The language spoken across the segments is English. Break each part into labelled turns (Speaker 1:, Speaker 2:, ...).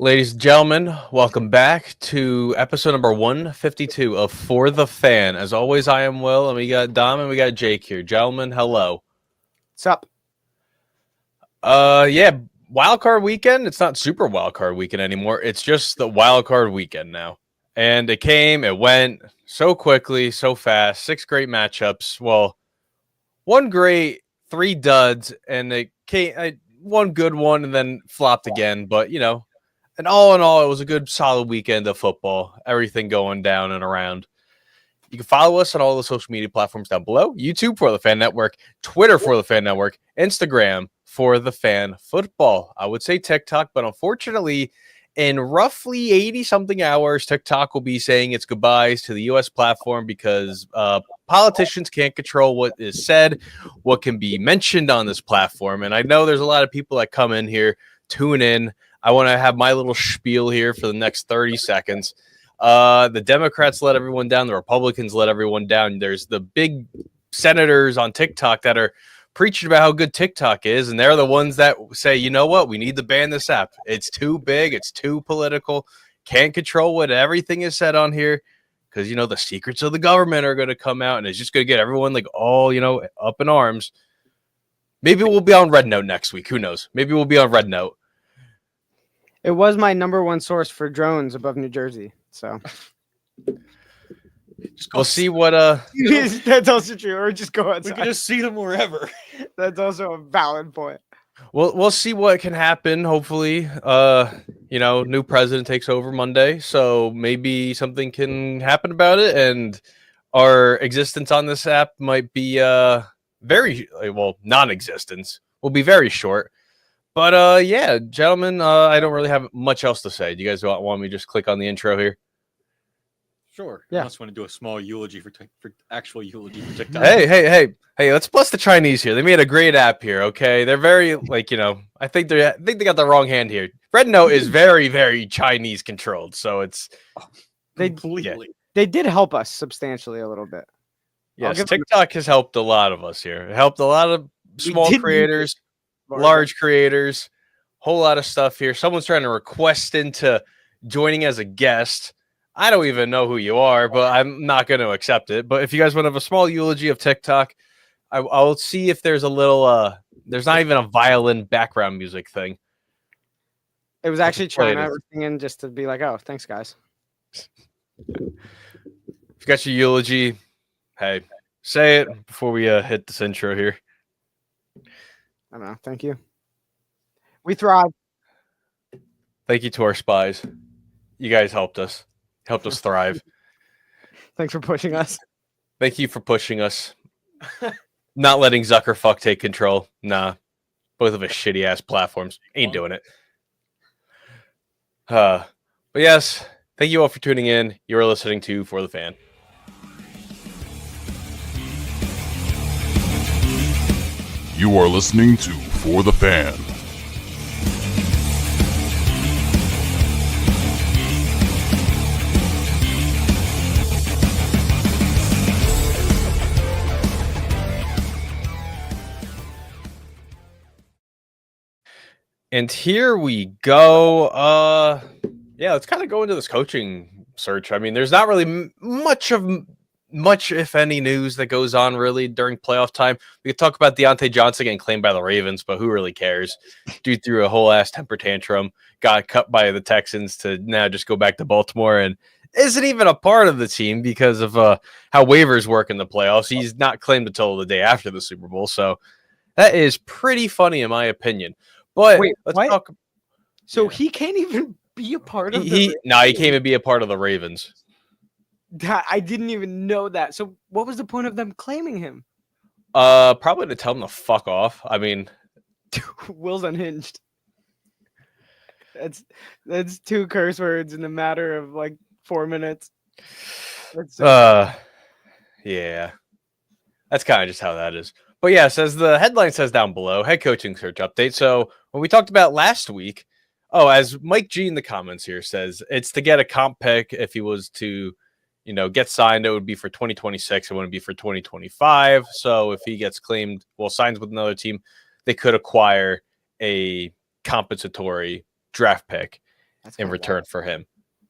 Speaker 1: Ladies and gentlemen, welcome back to episode number 152 of For the Fan. As always, I am Will, and we got Dom and we got Jake here. Gentlemen, hello.
Speaker 2: What's up?
Speaker 1: Yeah, wild card weekend. It's not super wild card weekend anymore. It's just the wild card weekend now. And it came, it went so quickly, so fast. 6 great matchups. Well, 1 great, 3 duds, and it came one good one and then flopped again. But, and all in all, it was a good, solid weekend of football. Everything going down and around. You can follow us on all the social media platforms down below. YouTube for the Fan Network, Twitter for the Fan Network, Instagram for the Fan Football. I would say TikTok, but unfortunately, in roughly 80-something hours, TikTok will be saying its goodbyes to the U.S. platform because politicians can't control what is said, what can be mentioned on this platform. And I know there's a lot of people that come in here, tune in. I want to have my little spiel here for the next 30 seconds. The Democrats let everyone down. The Republicans let everyone down. There's the big senators on TikTok that are preaching about how good TikTok is, and they're the ones that say, you know what, we need to ban this app. It's too big. It's too political. Can't control what everything is said on here because, the secrets of the government are going to come out, and it's just going to get everyone all, up in arms. Maybe we'll be on Red Note next week. Who knows? Maybe we'll be on Red Note.
Speaker 2: It was my number one source for drones above New Jersey. So
Speaker 1: we'll see what
Speaker 2: that's also true. Or just go outside.
Speaker 3: We can just see them wherever.
Speaker 2: That's also a valid point.
Speaker 1: We'll see what can happen. Hopefully, new president takes over Monday, so maybe something can happen about it, and our existence on this app might be non-existence will be very short. But yeah, gentlemen, I don't really have much else to say. Do you guys want me to just click on the intro here?
Speaker 3: Sure.
Speaker 2: Yeah.
Speaker 3: I just want to do a small eulogy for actual eulogy for TikTok.
Speaker 1: Hey! Let's bless the Chinese here. They made a great app here. Okay, they're very I think they got the wrong hand here. Red Note is very, very Chinese controlled, so it's
Speaker 3: completely.
Speaker 2: They did help us substantially a little bit.
Speaker 1: Yes, TikTok has helped a lot of us here. It helped a lot of small creators. Large creators, whole lot of stuff here. Someone's trying to request into joining as a guest. I don't even know who you are, but I'm not going to accept it. But if you guys want to have a small eulogy of TikTok, I'll see if there's a little, there's not even a violin background music thing.
Speaker 2: It was actually China singing just to be like, oh, thanks, guys.
Speaker 1: If you got your eulogy, hey, say it before we hit this intro here.
Speaker 2: I don't know. Thank you. We thrive.
Speaker 1: Thank you to our spies. You guys helped us thrive.
Speaker 2: Thanks for pushing us.
Speaker 1: Thank you for pushing us. Not letting Zuckerfuck take control. Nah. Both of us shitty ass platforms. Ain't doing it. But yes, thank you all for tuning in. You are listening to For the Fan.
Speaker 4: You are listening to For the Fan.
Speaker 1: And here we go. Let's kind of go into this coaching search. I mean, there's not really much, if any, news that goes on really during playoff time. We could talk about Deion Johnson getting claimed by the Ravens, but who really cares? Dude threw a whole ass temper tantrum, got cut by the Texans to now just go back to Baltimore and isn't even a part of the team because of how waivers work in the playoffs. He's not claimed until the day after the Super Bowl. So that is pretty funny in my opinion. But
Speaker 2: wait,
Speaker 1: let's
Speaker 2: what?
Speaker 1: talk.
Speaker 2: So he can't even be a part of
Speaker 1: he can't even be a part of the Ravens.
Speaker 2: I didn't even know that. So what was the point of them claiming him?
Speaker 1: Probably to tell him to fuck off. I mean,
Speaker 2: Will's unhinged. That's 2 curse words in a matter of 4 minutes.
Speaker 1: Yeah. That's kind of just how that is. But yes, as the headline says down below, head coaching search update. So when we talked about last week, as Mike G in the comments here says, it's to get a comp pick. If he was to, get signed, it would be for 2026. It wouldn't be for 2025. So if he gets signs with another team, they could acquire a compensatory draft pick.
Speaker 2: That's
Speaker 1: in
Speaker 2: kinda
Speaker 1: return for him.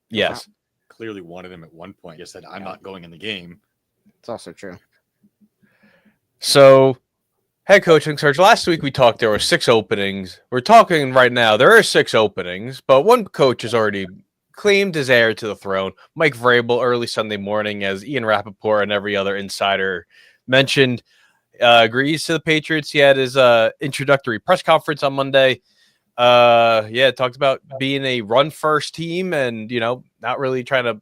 Speaker 1: Yes.
Speaker 3: Clearly wanted him at one point. Just said, I'm not going in the game.
Speaker 2: It's also true.
Speaker 1: So, head coaching search. Last week we talked there were 6 openings. We're talking right now. There are 6 openings, but one coach has already claimed his heir to the throne. Mike Vrabel, early Sunday morning, as Ian Rappaport and every other insider mentioned, agrees to the Patriots. He had his introductory press conference on Monday. Talked about being a run-first team and, not really trying to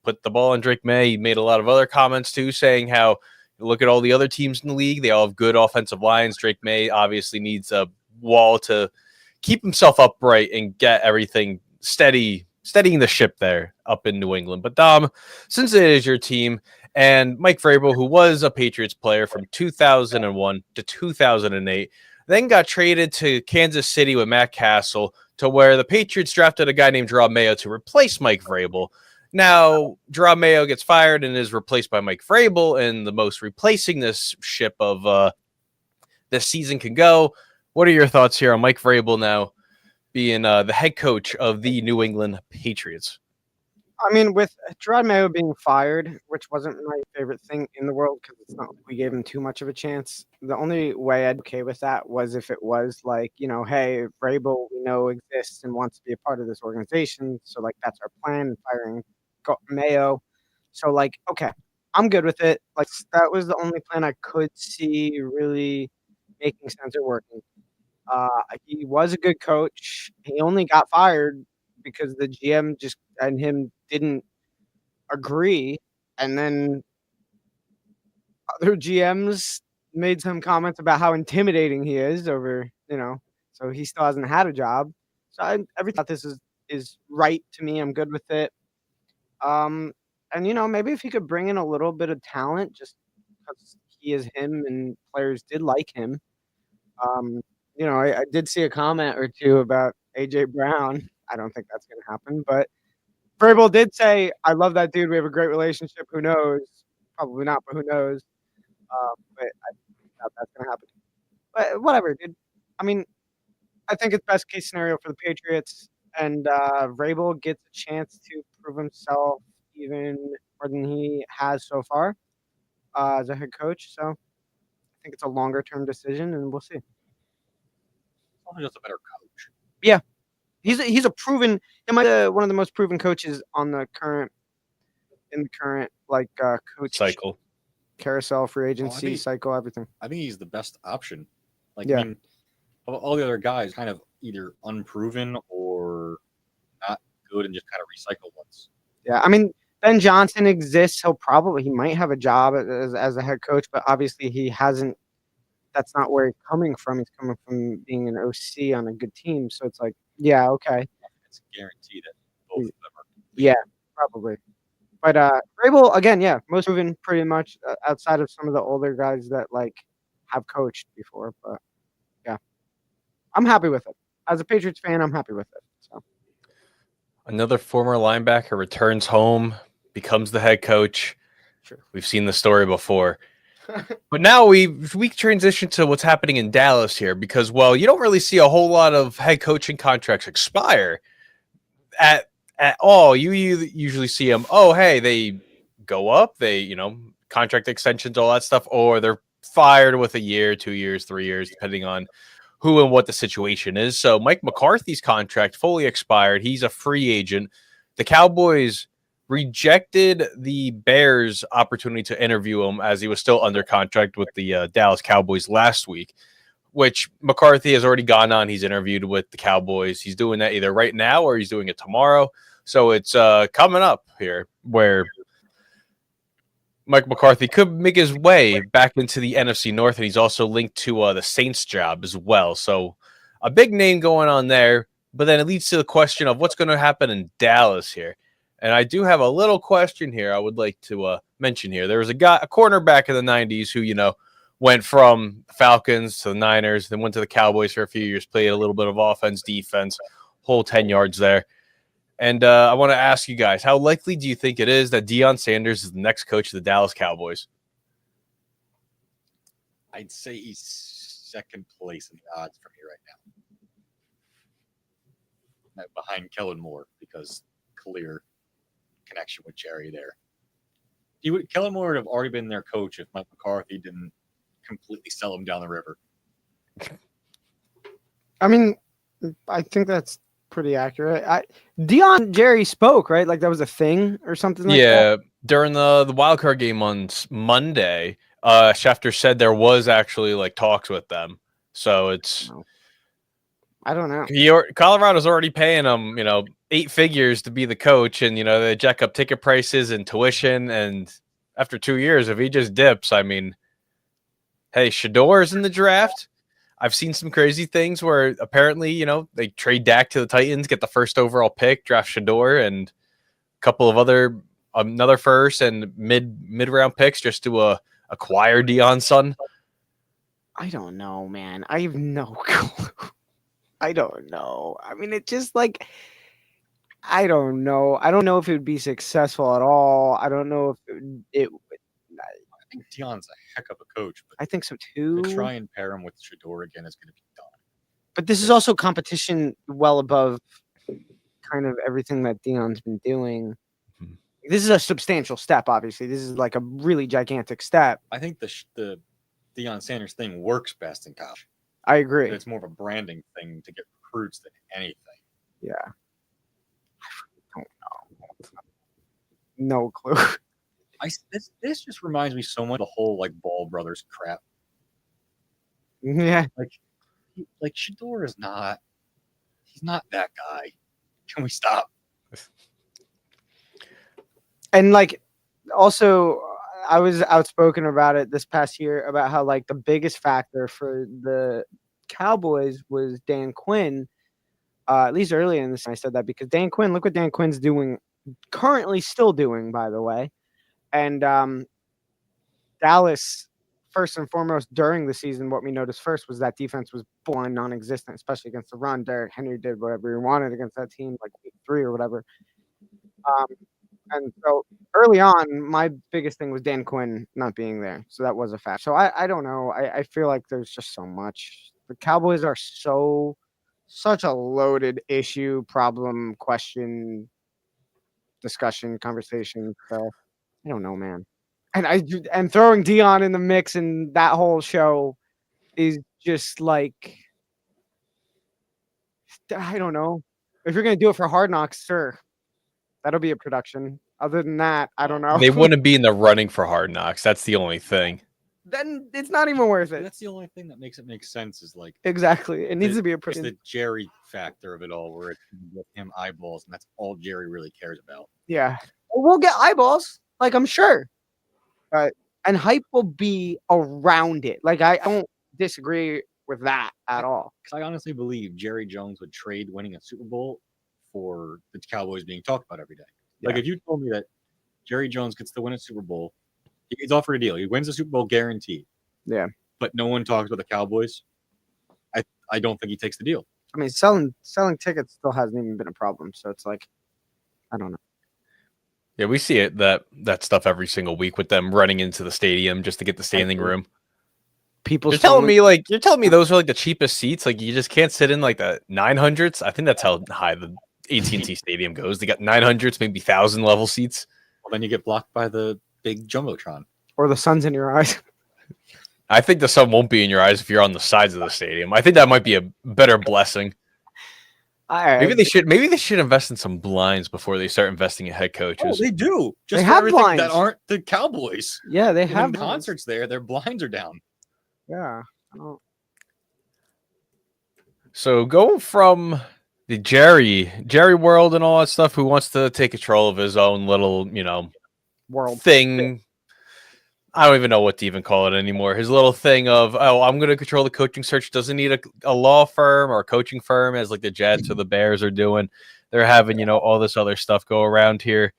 Speaker 1: put the ball on Drake May. He made a lot of other comments, too, saying how, look at all the other teams in the league. They all have good offensive lines. Drake May obviously needs a wall to keep himself upright and get everything steadying the ship there up in New England. But Dom, since it is your team, and Mike Vrabel, who was a Patriots player from 2001 to 2008, then got traded to Kansas City with Matt Castle, to where the Patriots drafted a guy named Jerome Mayo to replace Mike Vrabel. Now, Jerome Mayo gets fired and is replaced by Mike Vrabel, and the most replacing this ship of this season can go. What are your thoughts here on Mike Vrabel now being the head coach of the New England Patriots?
Speaker 2: I mean, with Gerard Mayo being fired, which wasn't my favorite thing in the world because it's not like we gave him too much of a chance. The only way I'd be okay with that was if it was like, hey, Vrabel we know exists and wants to be a part of this organization. So, like, that's our plan, firing Mayo. So, like, okay, I'm good with it. Like, that was the only plan I could see really making sense or working. He was a good coach. He only got fired because the GM and him didn't agree, and then other GMs made some comments about how intimidating he is over, so he still hasn't had a job. So everything about this is right to me. I'm good with it. And maybe if he could bring in a little bit of talent, just because he is him and players did like him. I did see a comment or two about AJ Brown. I don't think that's going to happen, but Vrabel did say, "I love that dude. We have a great relationship. Who knows? Probably not, but who knows?" But I doubt that's going to happen. But whatever, dude. I mean, I think it's best case scenario for the Patriots, and Vrabel gets a chance to prove himself even more than he has so far as a head coach. So I think it's a longer term decision, and we'll see.
Speaker 3: Probably just a better coach.
Speaker 2: Yeah, he's a proven. He might be one of the most proven coaches on the current coach
Speaker 1: Cycle.
Speaker 2: carousel, free agency cycle, everything.
Speaker 3: I think he's the best option.
Speaker 2: Yeah.
Speaker 3: I mean, all the other guys kind of either unproven or not good and just kind of recycle ones.
Speaker 2: Yeah, I mean, Ben Johnson exists. He might have a job as a head coach, but obviously he hasn't. That's not where he's coming from. He's coming from being an OC on a good team. So it's like, yeah, okay.
Speaker 3: It's a guarantee that both of them are.
Speaker 2: Yeah, probably. But Vrabel, again, yeah, most proven pretty much outside of some of the older guys that like have coached before. But yeah, I'm happy with it. As a Patriots fan, I'm happy with it. So
Speaker 1: Another former linebacker returns home, becomes the head coach.
Speaker 2: Sure.
Speaker 1: We've seen the story before. But now we transition to what's happening in Dallas here because, well, you don't really see a whole lot of head coaching contracts expire at all. You usually see them, they go up, they, contract extensions, all that stuff, or they're fired with a year, 2 years, 3 years, depending on who and what the situation is. So Mike McCarthy's contract fully expired. He's a free agent. The Cowboys rejected the Bears' opportunity to interview him as he was still under contract with the Dallas Cowboys last week, which McCarthy has already gone on. He's interviewed with the Cowboys. He's doing that either right now or he's doing it tomorrow. So it's coming up here where Mike McCarthy could make his way back into the NFC North, and he's also linked to the Saints job as well. So a big name going on there, but then it leads to the question of what's going to happen in Dallas here. And I do have a little question here I would like to mention here. There was a cornerback in the 90s who, went from Falcons to the Niners, then went to the Cowboys for a few years, played a little bit of offense, defense, whole 10 yards there. And I want to ask you guys, how likely do you think it is that Deion Sanders is the next coach of the Dallas Cowboys?
Speaker 3: I'd say he's second place in the odds for me right now. behind Kellen Moore because clear connection with Jerry there. Kellen Moore would have already been their coach if Mike McCarthy didn't completely sell him down the river.
Speaker 2: I mean, I think that's pretty accurate. Deion Jerry spoke, right? Like that was a thing or something like that?
Speaker 1: Yeah, during the wild card game on Monday, Schefter said there was actually like talks with them. So it's
Speaker 2: I don't know.
Speaker 1: Colorado's already paying him, 8 figures to be the coach, and they jack up ticket prices and tuition. And after 2 years, if he just dips, I mean, hey, Shador is in the draft. I've seen some crazy things where apparently, they trade Dak to the Titans, get the first overall pick, draft Shador, and a couple of another first and mid round picks just to acquire Deion's son.
Speaker 2: I don't know, man. I have no clue. I don't know. I mean, it just like, I don't know. I don't know if it would be successful at all. I don't know if it would.
Speaker 3: I think Deion's a heck of a coach. But
Speaker 2: I think so too.
Speaker 3: to try and pair him with Shador again is going to be dumb.
Speaker 2: But this is also competition well above kind of everything that Deion's been doing.
Speaker 1: Mhm.
Speaker 2: This is a substantial step, obviously. This is like a really gigantic step.
Speaker 3: I think the Deion Sanders thing works best in college.
Speaker 2: I agree.
Speaker 3: It's more of a branding thing to get recruits than anything.
Speaker 2: Yeah. I don't know. No clue.
Speaker 3: This just reminds me so much of the whole like Ball Brothers crap.
Speaker 2: Yeah.
Speaker 3: Like Shador is not. He's not that guy. Can we stop?
Speaker 2: And like, also, I was outspoken about it this past year about how like the biggest factor for the Cowboys was Dan Quinn. At least early in this, I said that because Dan Quinn, look what Dan Quinn's doing, currently still doing, by the way. And Dallas, first and foremost, during the season, what we noticed first was that defense was borderline non-existent, especially against the run. Derrick Henry did whatever he wanted against that team, like week 3 or whatever. And so early on, my biggest thing was Dan Quinn not being there. So that was a fact. So I don't know. I feel like there's just so much. The Cowboys are such a loaded issue, problem, question, discussion, conversation. So I don't know, man. And throwing Deion in the mix and that whole show is just like, I don't know. If you're going to do it for Hard Knocks, sure. That'll be a production. Other than that, I don't know.
Speaker 1: They wouldn't be in the running for Hard Knocks. That's the only thing.
Speaker 2: Then it's not even worth it.
Speaker 3: That's the only thing that makes it make sense is like
Speaker 2: Exactly. It needs to be a
Speaker 3: it's
Speaker 2: production.
Speaker 3: the Jerry factor of it all, where it's with him eyeballs, and that's all Jerry really cares about.
Speaker 2: Yeah. We'll get eyeballs, like I'm sure. And hype will be around it. Like I don't disagree with that at all.
Speaker 3: Because I honestly believe Jerry Jones would trade winning a Super Bowl for the Cowboys being talked about every day. Like if you told me that Jerry Jones gets to win a Super Bowl, he's offered a deal. He wins the Super Bowl guaranteed.
Speaker 2: Yeah.
Speaker 3: But no one talks about the Cowboys. I don't think he takes the deal.
Speaker 2: I mean, selling tickets still hasn't even been a problem. So it's like, I don't know.
Speaker 1: Yeah, we see it that stuff every single week with them running into the stadium just to get the standing room. You're telling me those are like the cheapest seats? Like you just can't sit in like the 900s? I think that's how high the AT&T Stadium goes. They got 900s, maybe 1,000 level seats.
Speaker 3: Well, then you get blocked by the big jumbotron,
Speaker 2: or the sun's in your eyes.
Speaker 1: I think the sun won't be in your eyes if you're on the sides of the stadium. I think that might be a better blessing. Maybe they should invest in some blinds before they start investing in head coaches.
Speaker 3: Oh, they do. Just
Speaker 2: they
Speaker 3: for
Speaker 2: have
Speaker 3: everything
Speaker 2: blinds
Speaker 3: that aren't the Cowboys.
Speaker 2: Yeah, they
Speaker 3: Even
Speaker 2: have
Speaker 3: concerts there. Their blinds are down.
Speaker 2: Yeah.
Speaker 1: So go from the Jerry world and all that stuff, who wants to take control of his own little,
Speaker 2: world
Speaker 1: thing. I don't even know what to even call it anymore. His little thing of, I'm going to control the coaching search. Doesn't need a law firm or a coaching firm as like the Jets or the Bears are doing. They're having, all this other stuff go around here.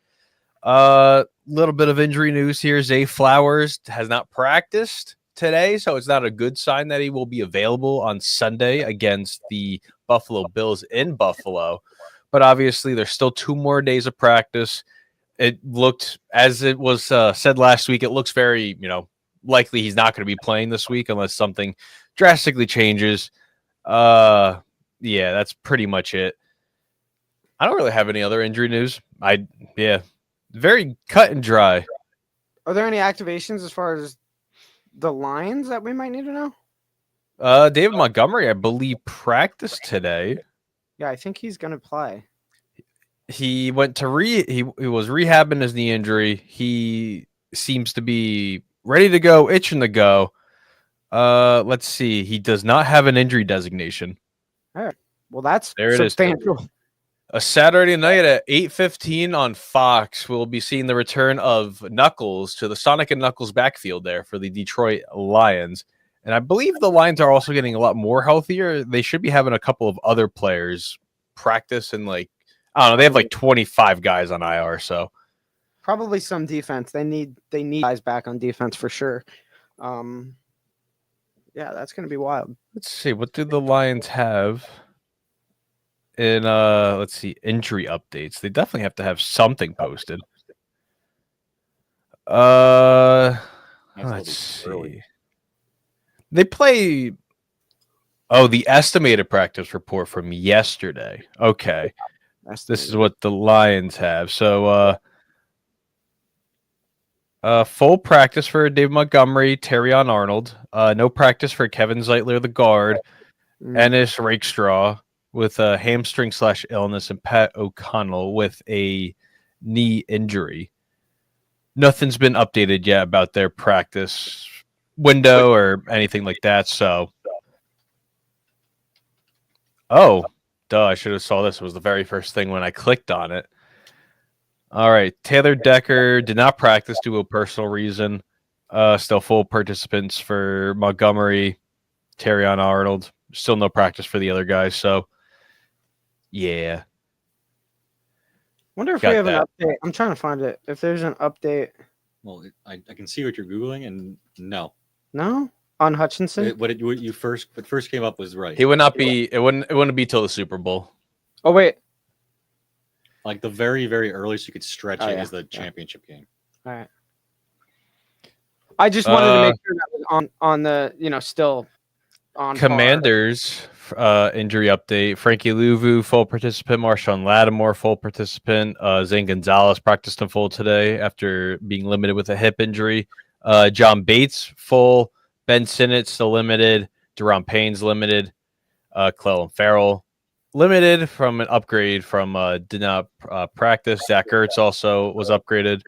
Speaker 1: Little bit of injury news here. Zay Flowers has not practiced today, so it's not a good sign that he will be available on Sunday against the Buffalo Bills in Buffalo. But obviously, there's still 2 more days of practice. It looked, as it was said last week, it looks very, likely he's not going to be playing this week unless something drastically changes. Yeah, that's pretty much it. I don't really have any other injury news. Very cut and dry.
Speaker 2: Are there any activations as far as the Lions that we might need to know?
Speaker 1: David Montgomery, I believe, practiced today.
Speaker 2: Yeah, I think he's gonna play.
Speaker 1: He went to he was rehabbing his knee injury. He seems to be ready to go, itching to go. Let's see. He does not have an injury designation.
Speaker 2: All right. Well, that's
Speaker 1: There it is.
Speaker 2: substantial.
Speaker 1: A Saturday night at 8:15 on Fox, we'll be seeing the return of Knuckles to the Sonic and Knuckles backfield there for the Detroit Lions. And I believe the Lions are also getting a lot more healthier. They should be having a couple of other players practice and I don't know, they have 25 guys on IR, so
Speaker 2: Probably some defense. They need guys back on defense for sure. Yeah, that's gonna be wild.
Speaker 1: let's see. What do the Lions have in let's see, injury updates? They definitely have to have something posted. Let's see. They play the estimated practice report from yesterday. Okay. This is what the Lions have. So full practice for David Montgomery, Terrion Arnold. No practice for Kevin Zeitler, the guard. Ennis Rakestraw with a hamstring / illness, and Pat O'Connell with a knee injury. Nothing's been updated yet about their practice window or anything like that. So, I should have saw this. It was the very first thing when I clicked on it. All right, Taylor Decker did not practice due to a personal reason. Still full participants for Montgomery, Terrion Arnold. Still no practice for the other guys. So, yeah.
Speaker 2: Wonder if we have an update. I'm trying to find it. If there's an update.
Speaker 3: Well, I can see what you're googling, and no
Speaker 2: on Hutchinson.
Speaker 3: What first came up was right.
Speaker 1: He would not be. It wouldn't be till the Super Bowl.
Speaker 2: Oh wait.
Speaker 3: Like the very, very earliest you could stretch it is the championship game.
Speaker 2: All right. I just wanted to make sure that was on the still on
Speaker 1: Commanders injury update. Frankie Louvu, full participant. Marshawn Lattimore, full participant. Zane Gonzalez practiced in full today after being limited with a hip injury. John Bates, full. Ben Sinnott, still limited. Deron Payne's limited. Clellan Farrell, limited from an upgrade from did not practice. Zach Ertz also was upgraded.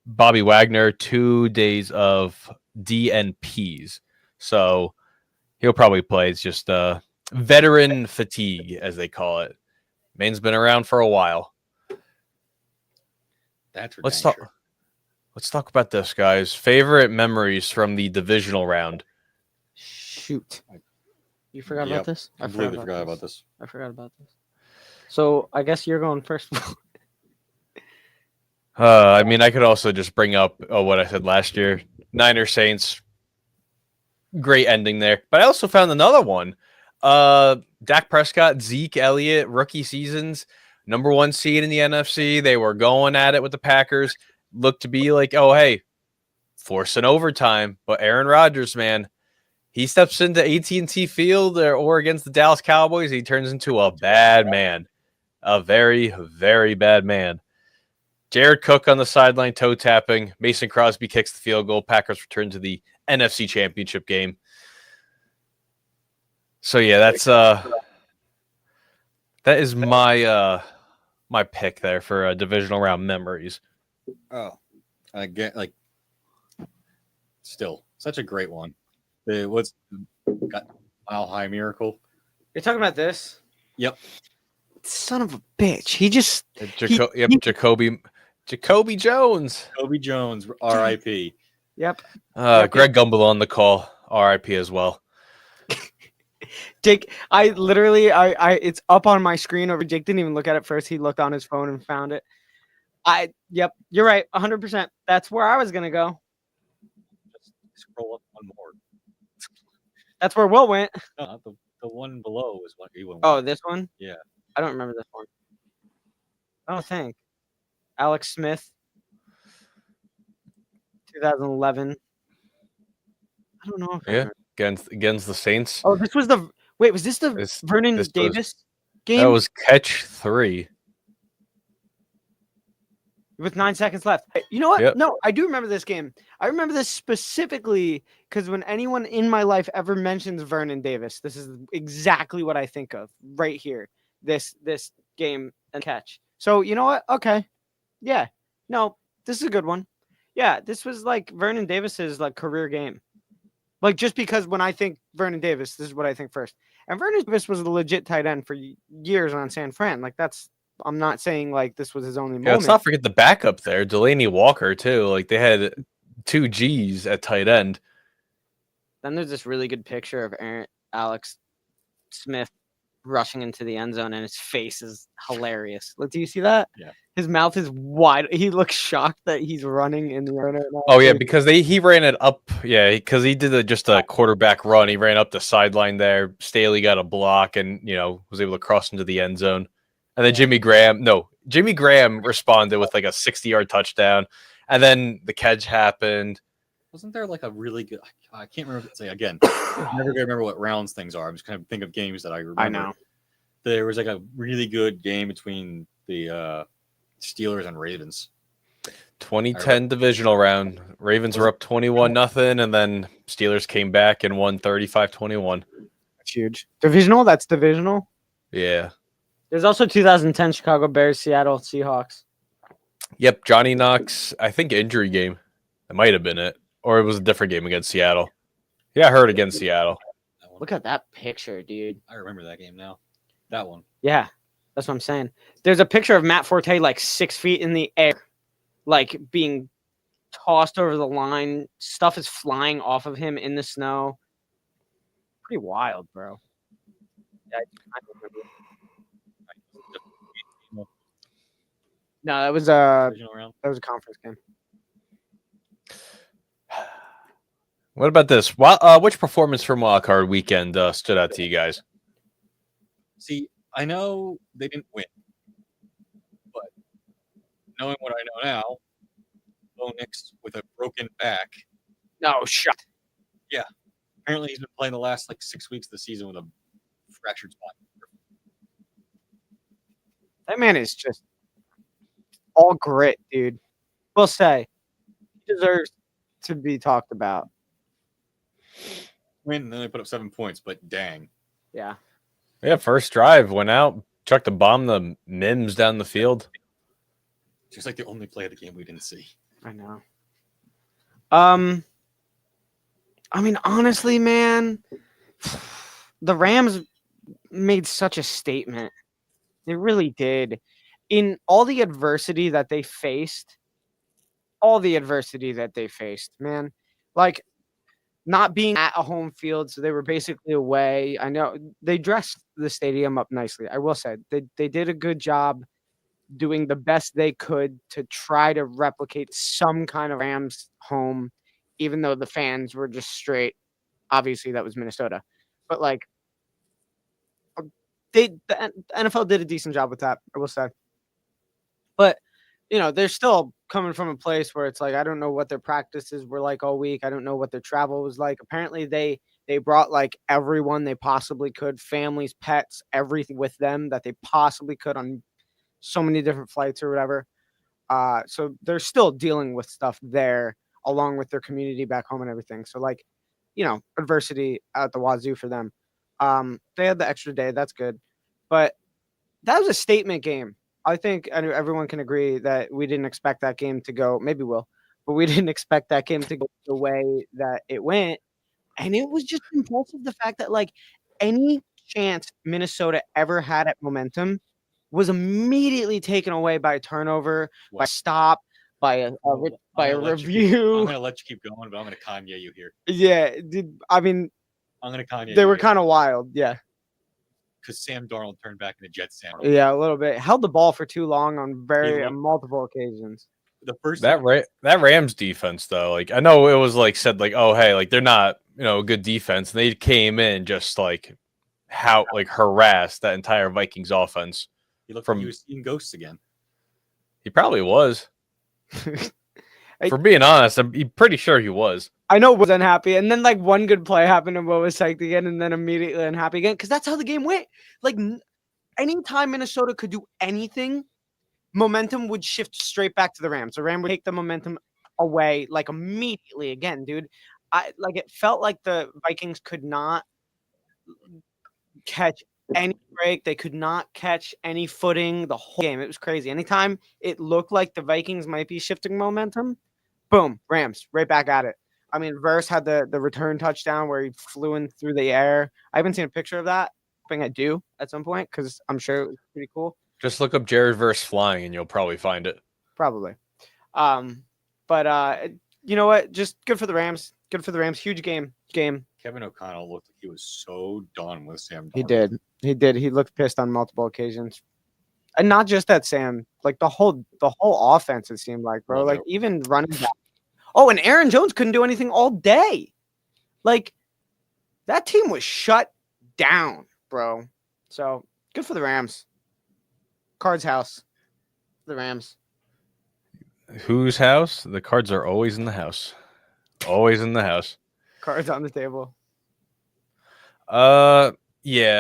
Speaker 1: Bobby Wagner, 2 days of DNPs. So he'll probably play. It's just veteran fatigue, as they call it. Maine's been around for a while.
Speaker 3: That's
Speaker 1: Let's talk about this, guys. Favorite memories from the divisional round.
Speaker 2: Shoot. You forgot about this?
Speaker 3: I completely forgot about this.
Speaker 2: I forgot about this. So I guess you're going first.
Speaker 1: I mean, I could also just bring up what I said last year. Niners Saints. Great ending there. But I also found another one. Dak Prescott, Zeke Elliott, rookie seasons, number 1 seed in the NFC. They were going at it with the Packers. Looked to be like, forcing overtime. But Aaron Rodgers, man, he steps into AT&T Field or against the Dallas Cowboys. He turns into a bad man. A very, very bad man. Jared Cook on the sideline toe tapping. Mason Crosby kicks the field goal. Packers return to the NFC Championship game. So yeah, that is my my pick there for divisional round memories.
Speaker 3: Oh, I get still such a great one. What's got Mile High Miracle?
Speaker 2: You're talking about this?
Speaker 3: Yep.
Speaker 2: Son of a bitch. He just
Speaker 1: Jacoby Jones.
Speaker 3: Jacoby Jones, R.I.P.
Speaker 2: Yep.
Speaker 1: Greg Gumbel on the call, R.I.P. as well.
Speaker 2: Jake, I literally it's up on my screen over. Jake didn't even look at it first. He looked on his phone and found it. Yep, you're right, 100%. That's where I was gonna go.
Speaker 3: Just scroll up one more.
Speaker 2: That's where Will went.
Speaker 3: No, not the one below is what he went.
Speaker 2: Oh, this one?
Speaker 3: Yeah.
Speaker 2: I don't remember this one. Oh, thank. Alex Smith, 2011. I don't know.
Speaker 1: Against the Saints.
Speaker 2: Oh, this was was this the Vernon Davis? game
Speaker 1: That was catch 3.
Speaker 2: with 9 seconds left. You know what?
Speaker 1: Yep.
Speaker 2: No, I do remember this game. I remember this specifically because when anyone in my life ever mentions Vernon Davis, this is exactly what I think of right here. This game and catch. So you know what? Okay. Yeah. No, this is a good one. Yeah, this was like Vernon Davis's like career game. Like just because when I think Vernon Davis, this is what I think first. And Vernon Davis was a legit tight end for years on San Fran. Like I'm not saying like this was his only
Speaker 1: Yeah,
Speaker 2: moment.
Speaker 1: let's not forget the backup there, Delaney Walker too. Like they had 2 G's at tight end.
Speaker 2: Then there's this really good picture of Alex Smith rushing into the end zone, and his face is hilarious. Like, do you see that?
Speaker 3: Yeah.
Speaker 2: His mouth is wide. He looks shocked that he's running in the end.
Speaker 1: Oh yeah, because he ran it up. Yeah, because he did just a quarterback run. He ran up the sideline there. Staley got a block, and was able to cross into the end zone. And then Jimmy Graham responded with like a 60-yard touchdown, and then the catch happened.
Speaker 3: Wasn't there like a really good? I can't remember. Say again. I'm never gonna remember what rounds things are. I'm just gonna think of games that I remember.
Speaker 2: I know.
Speaker 3: There was like a really good game between the Steelers and Ravens.
Speaker 1: 2010 divisional round. Ravens were up 21-0, and then Steelers came back and won 35-21.
Speaker 2: That's huge. Divisional? That's divisional?
Speaker 1: Yeah.
Speaker 2: There's also 2010 Chicago Bears, Seattle Seahawks.
Speaker 1: Yep, Johnny Knox, I think injury game. That might have been it. Or it was a different game against Seattle. Yeah, I heard against Seattle.
Speaker 2: Look at that picture, dude.
Speaker 3: I remember that game now. That one.
Speaker 2: Yeah, that's what I'm saying. There's a picture of Matt Forte like 6 feet in the air, like being tossed over the line. Stuff is flying off of him in the snow. Pretty wild, bro. Yeah, I remember. No, that was a conference game.
Speaker 1: What about this? Which performance from Wildcard Weekend stood out to you guys?
Speaker 3: See, I know they didn't win, but knowing what I know now, Bo Nix with a broken back.
Speaker 2: No, shut.
Speaker 3: Yeah. Apparently he's been playing the last 6 weeks of the season with a fractured spine.
Speaker 2: That man is just all grit, dude. We'll say he deserves to be talked about.
Speaker 3: Win, and then they put up 7 points, but dang.
Speaker 2: Yeah.
Speaker 1: Yeah, first drive, went out, chucked a bomb the Mims down the field.
Speaker 3: Just like the only play of the game we didn't see.
Speaker 2: I know. I mean, honestly, man, the Rams made such a statement. They really did. In all the adversity that they faced, man, like not being at a home field, so they were basically away. I know they dressed the stadium up nicely. I will say they did a good job doing the best they could to try to replicate some kind of Rams home, even though the fans were just straight. Obviously, that was Minnesota, but the NFL did a decent job with that, I will say. But they're still coming from a place where it's like I don't know what their practices were like all week. I don't know what their travel was like. Apparently, they brought everyone they possibly could, families, pets, everything with them that they possibly could on so many different flights or whatever. So they're still dealing with stuff there along with their community back home and everything. So adversity at the wazoo for them. They had the extra day. That's good. But that was a statement game. I think everyone can agree that we didn't expect that game to go. Maybe we'll, but we didn't expect that game to go the way that it went. And it was just impressive the fact that any chance Minnesota ever had at momentum was immediately taken away by a turnover, by a stop, by a review.
Speaker 3: I'm gonna let you keep going, but I'm gonna Kanye you here.
Speaker 2: Yeah, I mean,
Speaker 3: I'm gonna Kanye.
Speaker 2: They were kind of wild, yeah.
Speaker 3: Because Sam Darnold turned back into Jet Sam.
Speaker 2: Yeah, a little bit. Held the ball for too long on multiple occasions.
Speaker 3: The first
Speaker 1: that Rams defense though, I know it was said oh hey, they're not a good defense, and they came in just harassed that entire Vikings offense.
Speaker 3: He looked like he was seeing ghosts again.
Speaker 1: He probably was. For being honest, I'm pretty sure he was.
Speaker 2: I know was unhappy, and then one good play happened and Will was psyched again, and then immediately unhappy again because that's how the game went. anytime Minnesota could do anything, momentum would shift straight back to the Rams. The Rams would take the momentum away like immediately again, dude. It felt like the Vikings could not catch any break. They could not catch any footing the whole game. It was crazy. Anytime it looked like the Vikings might be shifting momentum, boom, Rams right back at it. I mean, Verse had the return touchdown where he flew in through the air. I haven't seen a picture of that. Hoping I do at some point because I'm sure it was pretty cool.
Speaker 1: Just look up Jared Verse flying and you'll probably find it.
Speaker 2: Probably. But you know what? Just good for the Rams. Good for the Rams. Huge game.
Speaker 3: Kevin O'Connell looked like he was so done with Sam Darnold.
Speaker 2: He did. He looked pissed on multiple occasions. And not just that, Sam. Like the whole offense, it seemed like, bro. Like even running back. Oh, and Aaron Jones couldn't do anything all day. Like that team was shut down, bro. So good for the Rams. Cards house. The Rams.
Speaker 1: Whose house? The Cards are always in the house. Always in the house.
Speaker 2: Cards on the table.
Speaker 1: Yeah,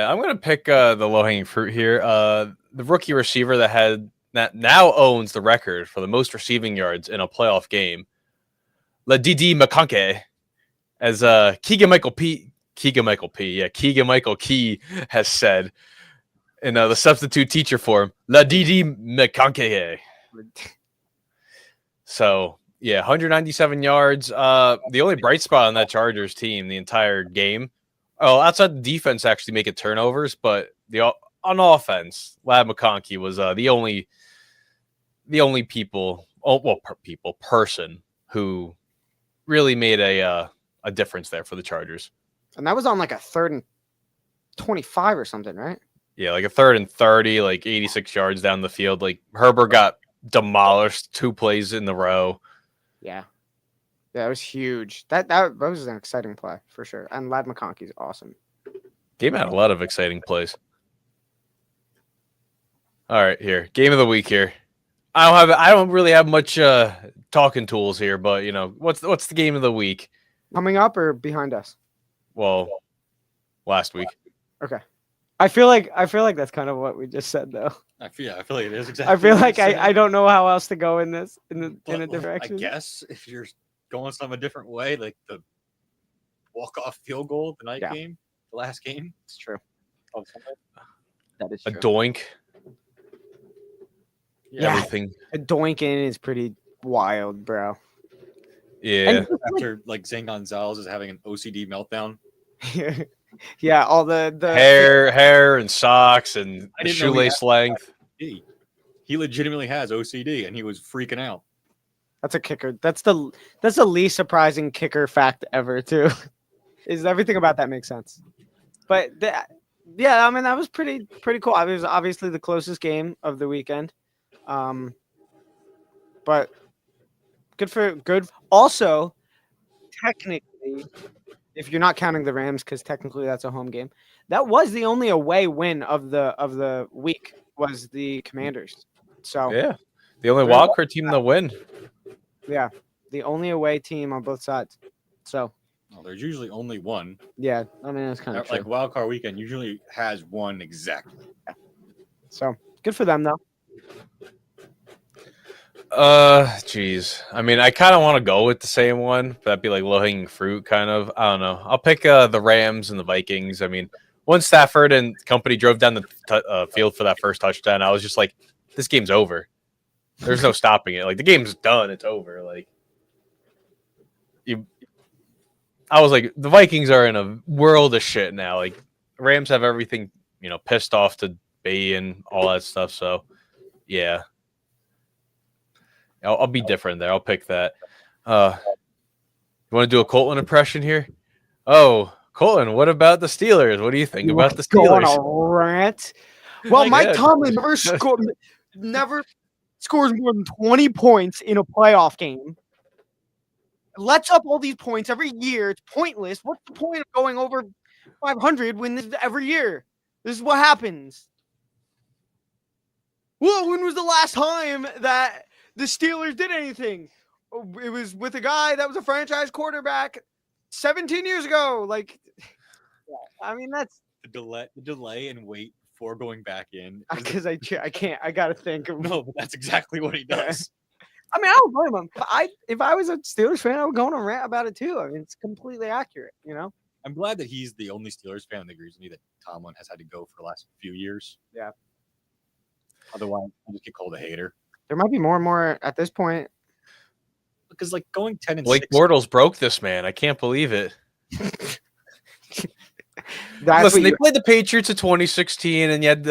Speaker 1: I'm gonna pick the low-hanging fruit here. The rookie receiver that now owns the record for the most receiving yards in a playoff game. Ladidi McConkey, as Keegan Michael Key has said in the substitute teacher form, Ladidi McConkey. So yeah, 197 yards. The only bright spot on that Chargers team the entire game. Oh, outside the defense actually making turnovers, but on offense, Lad McConkey was the only person who really made a difference there for the Chargers.
Speaker 2: And that was on like a 3rd and 25 or something, right?
Speaker 1: Yeah, like a 3rd and 30, like 86 yards down the field. Like Herbert got demolished 2 plays in the row.
Speaker 2: Yeah, it was huge. That was an exciting play for sure. And Lad McConkey's awesome.
Speaker 1: Game had a lot of exciting plays. All right, here, game of the week here. I don't really have much talking tools here, but you know, what's the game of the week?
Speaker 2: Coming up or behind us?
Speaker 1: Well, last week.
Speaker 2: Okay. I feel like that's kind of what we just said though.
Speaker 3: I feel like it is exactly.
Speaker 2: I feel like I don't know how else to go in this in a different direction.
Speaker 3: I guess if you're going some a different way, like the walk-off field goal, the game, the last game.
Speaker 2: It's true.
Speaker 3: That is
Speaker 1: true.
Speaker 3: A
Speaker 1: doink.
Speaker 2: Yeah,
Speaker 1: everything.
Speaker 2: A doinking is pretty wild, bro.
Speaker 1: Yeah.
Speaker 3: After like Zane Gonzalez is having an OCD meltdown.
Speaker 2: Yeah, all the
Speaker 1: hair and socks and shoelace length.
Speaker 3: He legitimately has OCD, and he was freaking out.
Speaker 2: That's a kicker. That's the least surprising kicker fact ever, too. Is everything about that makes sense? But yeah, I mean that was pretty cool. It was obviously the closest game of the weekend, but good. Also, technically, if you're not counting the Rams, because technically that's a home game, that was the only away win of the week was the Commanders. So
Speaker 1: yeah, the only wildcard team to win.
Speaker 2: Yeah, the only away team on both sides. So
Speaker 3: there's usually only one.
Speaker 2: Yeah, I mean that's kind of
Speaker 3: like wildcard weekend usually has one exactly.
Speaker 2: Yeah. So good for them though.
Speaker 1: Geez. I mean, I kind of want to go with the same one. But that'd be like low-hanging fruit, kind of. I don't know. I'll pick the Rams and the Vikings. I mean, once Stafford and company drove down the field for that first touchdown, I was just like, this game's over. There's no stopping it. Like, the game's done. It's over. Like, I was like, the Vikings are in a world of shit now. Like, Rams have everything, pissed off to be and all that stuff. So, yeah. I'll be different there. I'll pick that. You want to do a Colton impression here? Oh, Colton, what about the Steelers? What do you think about the Steelers?
Speaker 2: Go on a rant. Well, Mike Tomlin never scores more than 20 points in a playoff game. Lets up all these points every year. It's pointless. What's the point of going over 500 every year? This is what happens. Well, when was the last time that the Steelers did anything? It was with a guy that was a franchise quarterback 17 years ago. Like, I mean, that's
Speaker 3: the delay and wait before going back in.
Speaker 2: Because I can't. I gotta think.
Speaker 3: No, but that's exactly what he does.
Speaker 2: I mean, I don't blame him. If I was a Steelers fan, I would go on a rant about it too. I mean, it's completely accurate, you know.
Speaker 3: I'm glad that he's the only Steelers fan that agrees with me that Tomlin has had to go for the last few years.
Speaker 2: Yeah.
Speaker 3: Otherwise, I'll just get called a hater.
Speaker 2: There might be more and more at this point.
Speaker 3: Because like going 10-6.
Speaker 1: Blake Bortles broke this man. I can't believe it.
Speaker 2: That's
Speaker 1: Listen, they played the Patriots in 2016, and you had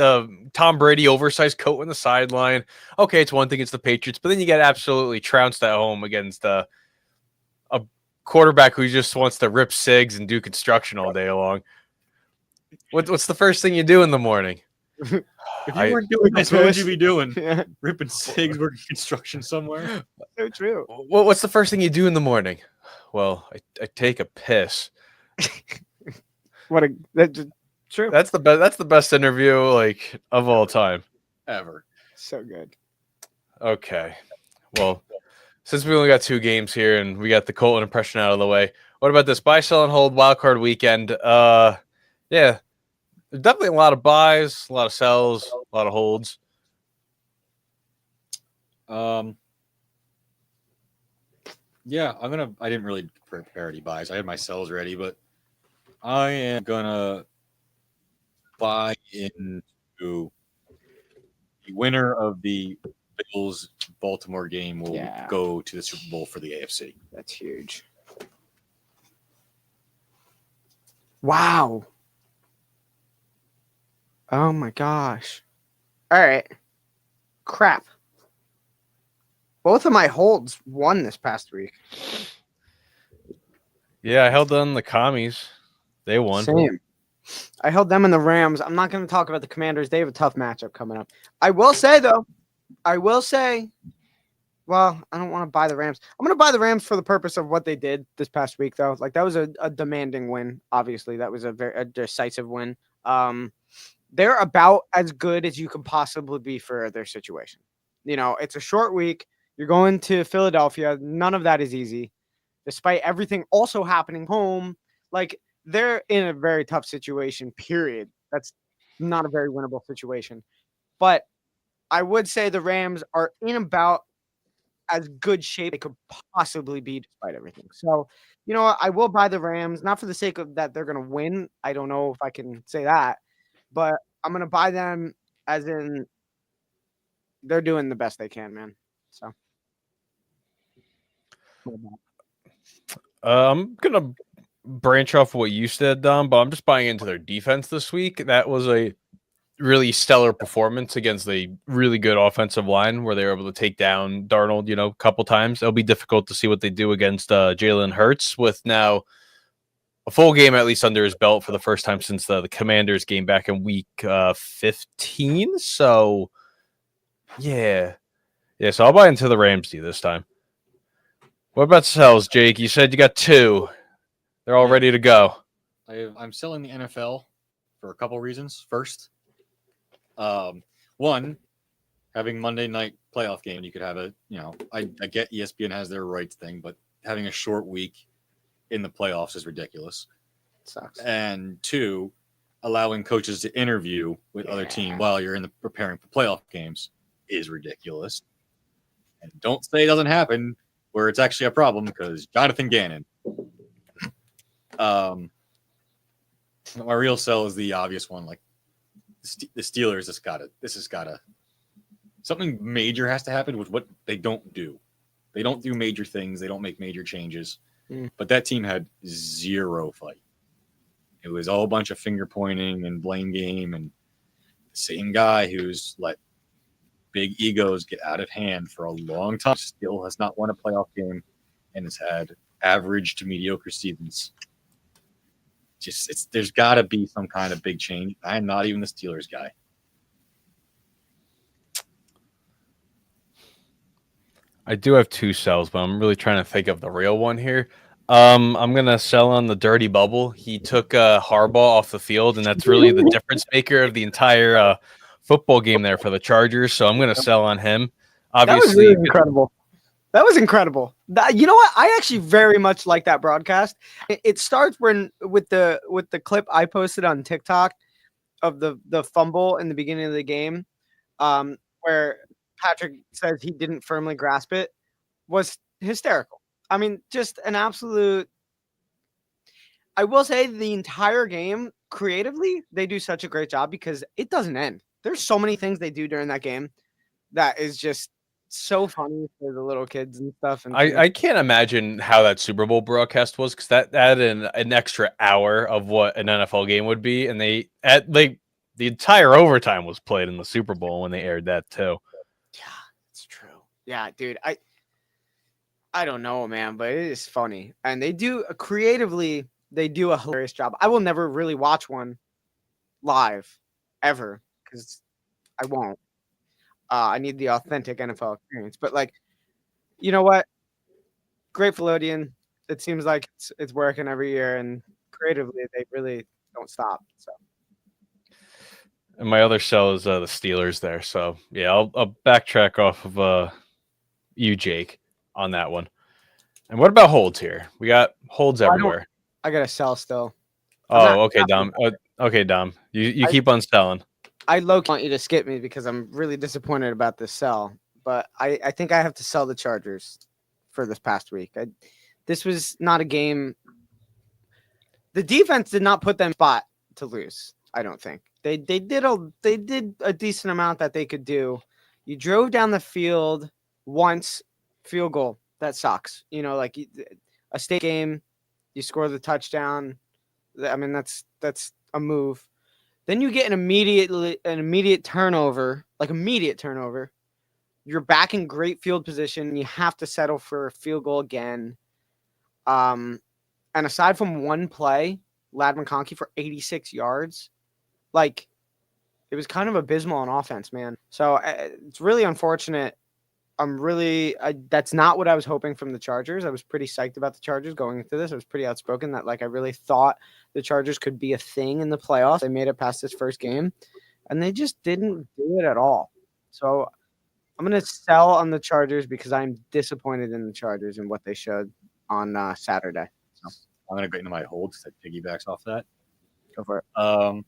Speaker 1: Tom Brady oversized coat on the sideline. Okay, it's one thing, it's the Patriots, but then you get absolutely trounced at home against a quarterback who just wants to rip cigs and do construction all day long. What's the first thing you do in the morning?
Speaker 3: If you weren't doing this, what would you be doing?
Speaker 2: Yeah.
Speaker 3: Ripping cigs, working construction somewhere?
Speaker 2: So true.
Speaker 1: What's the first thing you do in the morning? Well, I take a piss.
Speaker 2: That's true.
Speaker 1: That's the best interview like of all time
Speaker 3: Ever.
Speaker 2: So good.
Speaker 1: Okay. Well, since we only got 2 games here and we got the Colton impression out of the way, what about this buy, sell, and hold wildcard weekend? Yeah, there's definitely a lot of buys, a lot of sells, a lot of holds.
Speaker 3: Yeah, I didn't really prepare any buys. I had my sells ready, but I am gonna buy into the winner of the Bills Baltimore game will go to the Super Bowl for the AFC.
Speaker 2: That's huge. Wow. Oh my gosh. All right. Crap. Both of my holds won this past week.
Speaker 1: Yeah, I held on the commies. They won.
Speaker 2: Same. I held them in the Rams. I'm not going to talk about the Commanders. They have a tough matchup coming up. I will say, well, I don't want to buy the Rams. I'm going to buy the Rams for the purpose of what they did this past week, though. Like, that was a demanding win, obviously. That was a decisive win. They're about as good as you can possibly be for their situation. You know, it's a short week. You're going to Philadelphia. None of that is easy. Despite everything also happening home, like, they're in a very tough situation, period. That's not a very winnable situation. But I would say the Rams are in about as good shape they could possibly be despite everything. So, you know what? I will buy the Rams, not for the sake of that they're going to win. I don't know if I can say that. But I'm going to buy them as in they're doing the best they can, man. So.
Speaker 1: I'm going to branch off what you said, Dom, but I'm just buying into their defense this week. That was a really stellar performance against a really good offensive line where they were able to take down Darnold, a couple times. It'll be difficult to see what they do against Jalen Hurts with now a full game at least under his belt for the first time since the Commanders game back in week 15. So, yeah. So I'll buy into the Rams this time. What about sells, Jake? You said you got 2. They're all ready to go.
Speaker 3: I'm selling the NFL for a couple reasons. First, one, having Monday night playoff game, you could have I get ESPN has their rights thing, but having a short week in the playoffs is ridiculous.
Speaker 2: It sucks.
Speaker 3: And 2, allowing coaches to interview with other teams while you're preparing for playoff games is ridiculous. And don't say it doesn't happen where it's actually a problem because Jonathan Gannon. My real sell is the obvious one. Like the Steelers, something major has to happen with what they don't do. They don't do major things. They don't make major changes. But that team had 0 fight. It was all a bunch of finger pointing and blame game, and the same guy who's let big egos get out of hand for a long time still has not won a playoff game and has had average to mediocre seasons. There's got to be some kind of big change. I'm not even the Steelers guy.
Speaker 1: I do have 2 sells, but I'm really trying to think of the real one here. I'm going to sell on the dirty bubble. He took Harbaugh off the field, and that's really the difference maker of the entire football game there for the Chargers. So I'm going to sell on him. Obviously,
Speaker 2: that was really incredible. That was incredible. You know what? I actually very much like that broadcast. It starts with the clip I posted on TikTok of the fumble in the beginning of the game, where Patrick says he didn't firmly grasp it, was hysterical. I mean, just an absolute. I will say the entire game, creatively, they do such a great job because it doesn't end. There's so many things they do during that game that is just so funny for the little kids and stuff. And
Speaker 1: I can't imagine how that Super Bowl broadcast was, because that added an extra hour of what an NFL game would be, and the entire overtime was played in the Super Bowl when they aired that too.
Speaker 2: Yeah, it's true. Yeah, dude, I don't know, man, but it is funny, and they do creatively. They do a hilarious job. I will never really watch one live ever because I won't. I need the authentic NFL experience. But like, you know what? Great Nickelodeon. It seems like it's working every year, and creatively they really don't stop. So.
Speaker 1: And my other sell is the Steelers there. So yeah, I'll backtrack off of you, Jake, on that one. And what about holds here? We got holds everywhere.
Speaker 2: I got to sell still.
Speaker 1: Oh, okay, Dom. Okay, Dom. You keep on selling.
Speaker 2: I low-key want you to skip me because I'm really disappointed about this sell. But I think I have to sell the Chargers for this past week. This was not a game. The defense did not put them in spot to lose, I don't think. They did a decent amount that they could do. You drove down the field once, field goal. That sucks. You know, like a state game. You score the touchdown. I mean, that's a move. Then you get an immediate turnover, like immediate turnover. You're back in great field position. You have to settle for a field goal again. And aside from one play, Ladd McConkey for 86 yards, like it was kind of abysmal on offense, man. So it's really unfortunate. That's not what I was hoping from the Chargers. I was pretty psyched about the Chargers going into this. I was pretty outspoken that like I really thought the Chargers could be a thing in the playoffs. They made it past this first game, and they just didn't do it at all. So I'm going to sell on the Chargers because I'm disappointed in the Chargers and what they showed on Saturday. So
Speaker 3: I'm going to go into my holds that piggybacks off that.
Speaker 2: Go for it.
Speaker 3: Because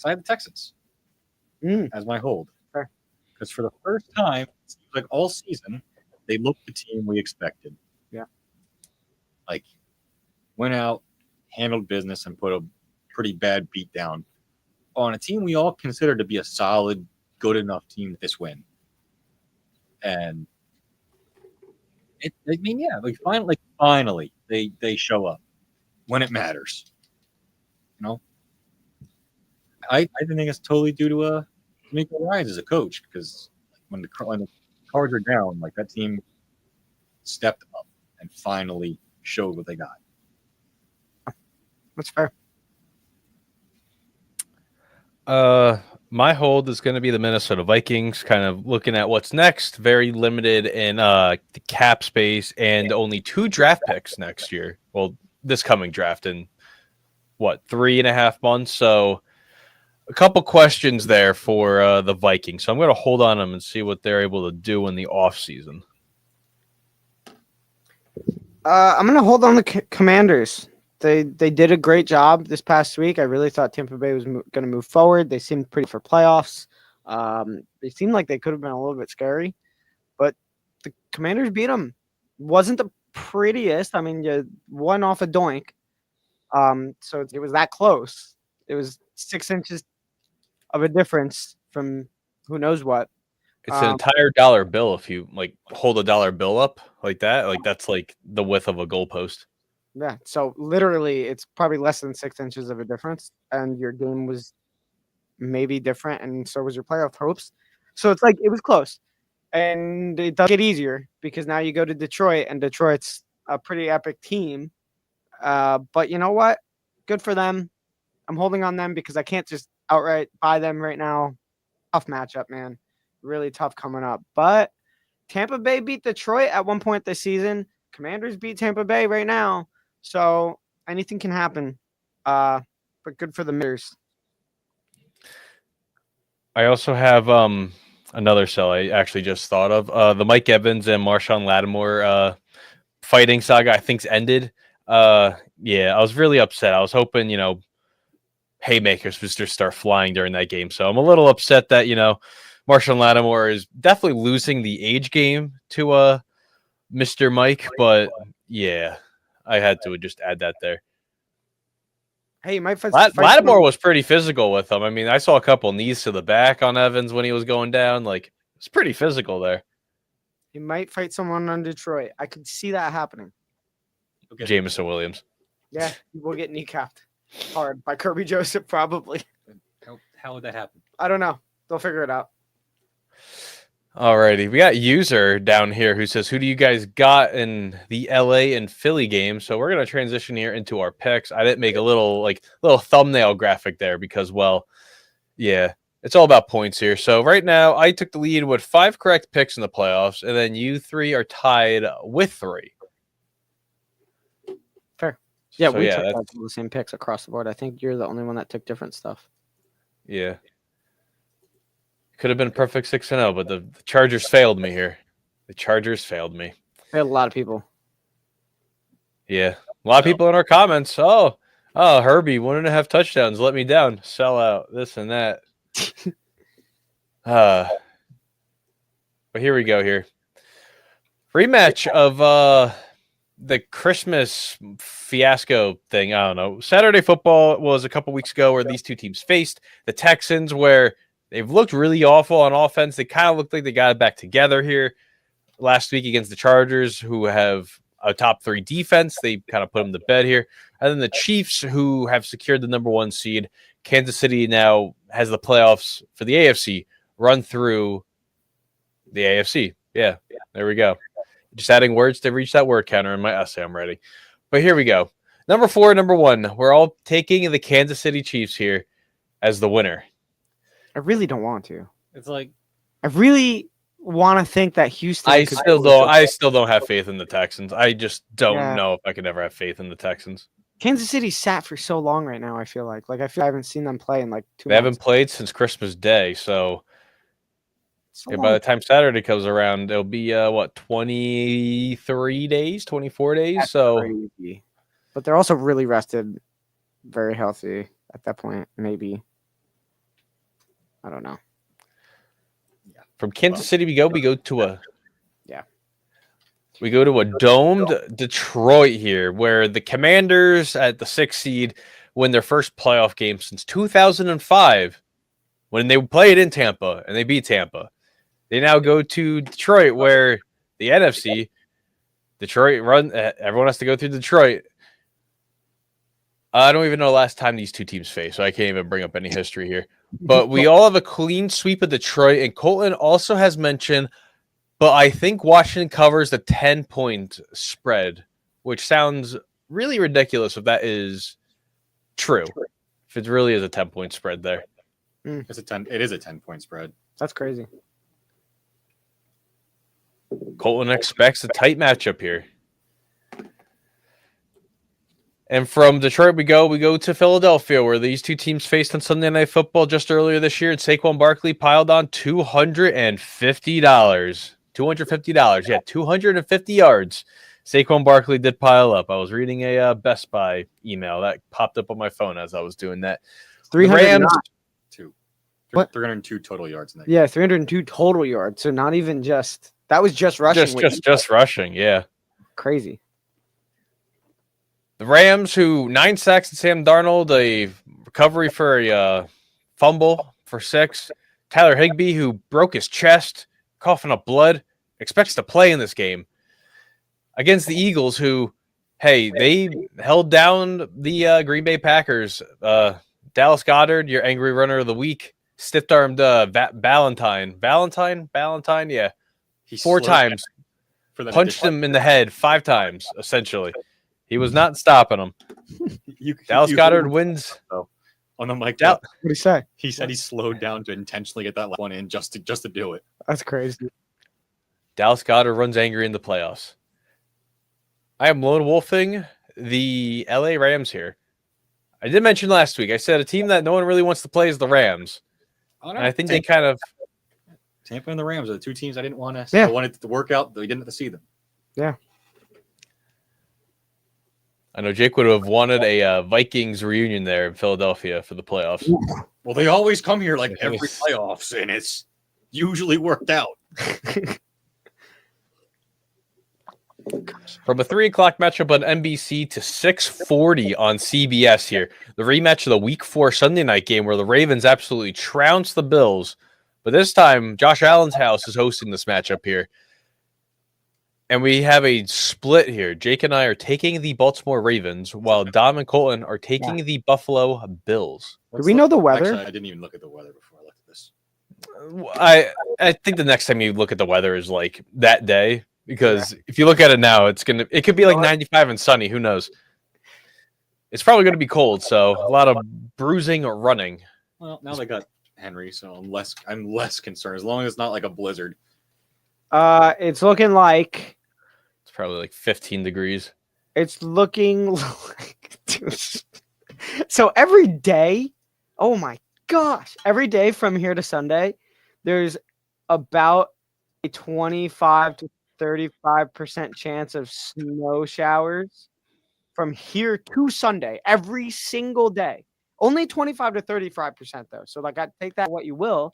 Speaker 3: I have the Texans as my hold. Because for the first time, it seems like all season, they looked the team we expected.
Speaker 2: Yeah.
Speaker 3: Like, went out, handled business, and put a pretty bad beat down on a team we all consider to be a solid, good enough team with this win. And finally, they show up when it matters. You know, I think it's totally due to Nico Ryans as a coach, because when the Cards are down, like that team stepped up and finally showed what they got.
Speaker 2: That's fair.
Speaker 1: My hold is going to be the Minnesota Vikings, kind of looking at what's next. Very limited in the cap space and only 2 draft picks next year. Well, this coming draft in 3.5 months. So a couple questions there for the Vikings. So I'm going to hold on them and see what they're able to do in the offseason.
Speaker 2: I'm going to hold on the Commanders. They did a great job this past week. I really thought Tampa Bay was going to move forward. They seemed pretty for playoffs. They seemed like they could have been a little bit scary, but the Commanders beat them. Wasn't the prettiest. I mean, you won off a doink. So it was that close. It was 6 inches of a difference from who knows what.
Speaker 1: It's an entire dollar bill if you like hold a dollar bill up like that. Like that's like the width of a goalpost.
Speaker 2: Yeah. So literally, it's probably less than 6 inches of a difference, and your game was maybe different, and so was your playoff hopes. So it's like it was close, and it does get easier because now you go to Detroit, and Detroit's a pretty epic team. But you know what? Good for them. I'm holding on them because I can't just outright buy them right now. Tough matchup, man. Really tough coming up. But Tampa Bay beat Detroit at one point this season. Commanders beat Tampa Bay right now. So anything can happen. But good for the Mariners.
Speaker 1: I also have another sell I actually just thought of. The Mike Evans and Marshawn Lattimore fighting saga I think's ended. Yeah, I was really upset. I was hoping, haymakers would just start flying during that game. So I'm a little upset that, Marshall Lattimore is definitely losing the age game to Mr. Mike, but yeah, I had to just add that there.
Speaker 2: Hey, you might fight
Speaker 1: Lattimore was pretty physical with him. I mean, I saw a couple knees to the back on Evans when he was going down. Like, it's pretty physical there.
Speaker 2: He might fight someone on Detroit. I could see that happening.
Speaker 3: Okay.
Speaker 1: Jameson Williams.
Speaker 2: Yeah, he will get kneecapped hard by Kirby Joseph, probably.
Speaker 3: How would that happen?
Speaker 2: I don't know. They'll figure it out.
Speaker 1: Alrighty, we got user down here who says, "Who do you guys got in the LA and Philly game?" So we're gonna transition here into our picks. I didn't make a little thumbnail graphic there because, well, yeah, it's all about points here. So right now, I took the lead with 5 correct picks in the playoffs, and then you 3 are tied with 3.
Speaker 2: Fair. Yeah,
Speaker 1: So,
Speaker 2: we
Speaker 1: yeah,
Speaker 2: took the same picks across the board. I think you're the only one that took different stuff.
Speaker 1: Yeah. Could have been perfect 6-0, but the Chargers failed me here. The Chargers failed me.
Speaker 2: We had a lot of people.
Speaker 1: Yeah. A lot of people in our comments. Oh, Herbie, 1.5 touchdowns. Let me down. Sell out. This and that. But here we go here. Rematch of the Christmas fiasco thing. I don't know. Saturday football was a couple weeks ago where these two teams faced. The Texans, where they've looked really awful on offense. They kind of looked like they got it back together here last week against the Chargers, who have a top 3 defense. They kind of put them to bed here. And then the Chiefs, who have secured the number 1 seed. Kansas City now has the playoffs for the AFC run through the AFC. Yeah, there we go. Just adding words to reach that word counter in my essay. I'm ready. But here we go. Number 4, number 1. We're all taking the Kansas City Chiefs here as the winner.
Speaker 2: I really don't want to.
Speaker 3: It's like
Speaker 2: I really want to think that Houston.
Speaker 1: I still don't have faith in the Texans. I just don't know if I could ever have faith in the Texans.
Speaker 2: Kansas City sat for so long right now. I feel like I haven't seen them play in like 2 months.
Speaker 1: They haven't played since Christmas Day, so by the time Saturday comes around, it'll be 23 days, 24 days.
Speaker 2: That's
Speaker 1: so
Speaker 2: crazy. But they're also really rested, very healthy at that point. Maybe. I don't know.
Speaker 1: Yeah. From Kansas City, we go to a domed Detroit here, where the Commanders at the 6th seed win their first playoff game since 2005, when they played in Tampa and they beat Tampa. They now go to Detroit, where the NFC, everyone has to go through Detroit. I don't even know the last time these two teams faced, so I can't even bring up any history here. But we all have a clean sweep of Detroit, and Colton also has mentioned, but I think Washington covers the 10-point spread, which sounds really ridiculous if that is true. If it really is a 10-point spread there.
Speaker 3: It is a 10-point spread.
Speaker 2: That's crazy.
Speaker 1: Colton expects a tight matchup here. And from Detroit, we go to Philadelphia, where these two teams faced on Sunday Night Football just earlier this year. And Saquon Barkley piled on $250. $250. Yeah, 250 yards. Saquon Barkley did pile up. I was reading a Best Buy email that popped up on my phone as I was doing that.
Speaker 3: 302 total yards in that game.
Speaker 2: Yeah, 302 total yards. So not even just that was just rushing.
Speaker 1: Just rushing, yeah.
Speaker 2: Crazy.
Speaker 1: The Rams, who 9 sacks and Sam Darnold, a recovery for a fumble for 6. Tyler Higbee, who broke his chest, coughing up blood, expects to play in this game. Against the Eagles, who, hey, they held down the Green Bay Packers. Dallas Goedert, your angry runner of the week, stiff-armed Valentine, yeah. He 4 times. Punched him in the head 5 times, essentially. He was not stopping him. Dallas Goedert wins.
Speaker 3: On the mic.
Speaker 2: What did he say?
Speaker 3: He said he slowed down to intentionally get that one in just to do it.
Speaker 2: That's crazy.
Speaker 1: Dallas Goedert runs angry in the playoffs. I am lone wolfing the LA Rams here. I did mention last week, I said a team that no one really wants to play is the Rams. And I think they kind of...
Speaker 3: Tampa and the Rams are the 2 teams I didn't want to see. I wanted to work out, though we didn't have to see them.
Speaker 2: Yeah.
Speaker 1: I know Jake would have wanted a Vikings reunion there in Philadelphia for the playoffs.
Speaker 3: Well, they always come here like every playoffs, and it's usually worked out.
Speaker 1: From a 3 o'clock matchup on NBC to 6:40 on CBS here. The rematch of the Week 4 Sunday night game where the Ravens absolutely trounced the Bills. But this time, Josh Allen's house is hosting this matchup here. And we have a split here. Jake and I are taking the Baltimore Ravens, while Dom and Colton are taking the Buffalo Bills.
Speaker 2: Do we know the weather?
Speaker 3: Actually, I didn't even look at the weather before I looked at this.
Speaker 1: I think the next time you look at the weather is like that day. Because if you look at it now, it could be like 95 and sunny. Who knows? It's probably going to be cold, so a lot of bruising or running.
Speaker 3: Well, now they got Henry, so I'm less concerned as long as it's not like a blizzard.
Speaker 2: It's looking like
Speaker 1: It's probably like 15 degrees.
Speaker 2: it's looking like so every day. Oh my gosh! Every day from here to Sunday, there's about a 25 to 35% chance of snow showers from here to Sunday every single day. Only 25 to 35% though. So like I take that what you will.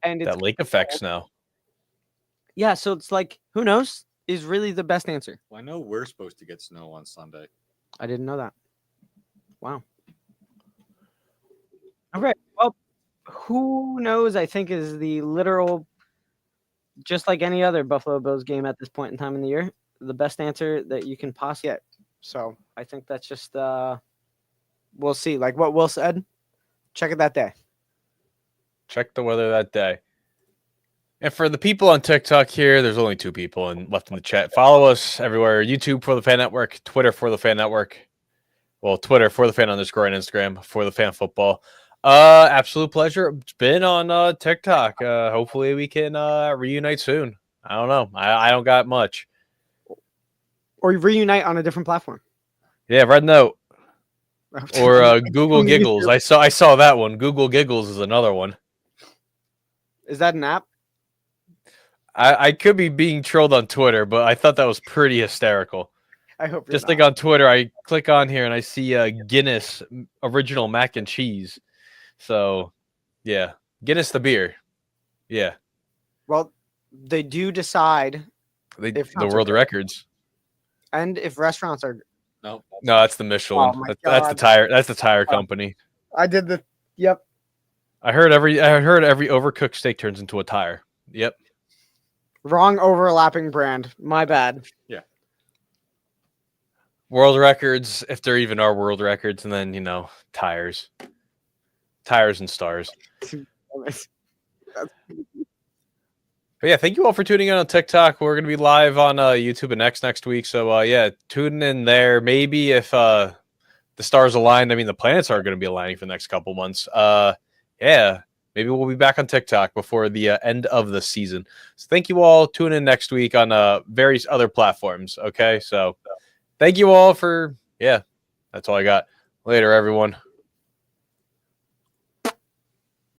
Speaker 2: And it's
Speaker 1: That lake effect snow.
Speaker 2: yeah, so it's like who knows is really the best answer.
Speaker 3: Well, I know we're supposed to get snow on Sunday.
Speaker 2: I didn't know that. Wow. Okay. Well, who knows, I think is the literal just like any other Buffalo Bills game at this point in time in the year, the best answer that you can possibly get. So I think that's just we'll see. Like what Will said, check it that day.
Speaker 1: Check the weather that day. And for the people on TikTok here, there's only 2 people left in the chat. Follow us everywhere. YouTube for the Fan Network, Twitter for the Fan Network. Well, Twitter for the Fan _, and Instagram for the Fan Football. Absolute pleasure. It's been on TikTok. Hopefully we can reunite soon. I don't know. I don't got much.
Speaker 2: Or reunite on a different platform.
Speaker 1: Yeah, Red Note or Google Giggles. I saw that one. Google Giggles is another one.
Speaker 2: Is that an app?
Speaker 1: I could be being trolled on Twitter, but I thought that was pretty hysterical.
Speaker 2: I hope
Speaker 1: just like on Twitter, I click on here and I see Guinness original mac and cheese. So, yeah, Guinness the beer. Yeah.
Speaker 2: Well, they do decide
Speaker 1: the world records.
Speaker 2: And if restaurants are
Speaker 3: no,
Speaker 1: that's the Michelin.
Speaker 2: Oh
Speaker 1: that's the tire. That's the tire company.
Speaker 2: I did the yep.
Speaker 1: I heard every overcooked steak turns into a tire. Yep.
Speaker 2: Wrong overlapping brand. My bad.
Speaker 3: Yeah.
Speaker 1: World records, if there even are world records, and then tires and stars. But yeah, thank you all for tuning in on TikTok. We're going to be live on YouTube and next week. So yeah, tune in there. Maybe if the stars align, I mean the planets are going to be aligning for the next couple months. Yeah, maybe we'll be back on TikTok before the end of the season. So thank you all. Tune in next week on various other platforms. Okay, so thank you all for that's all I got. Later, everyone.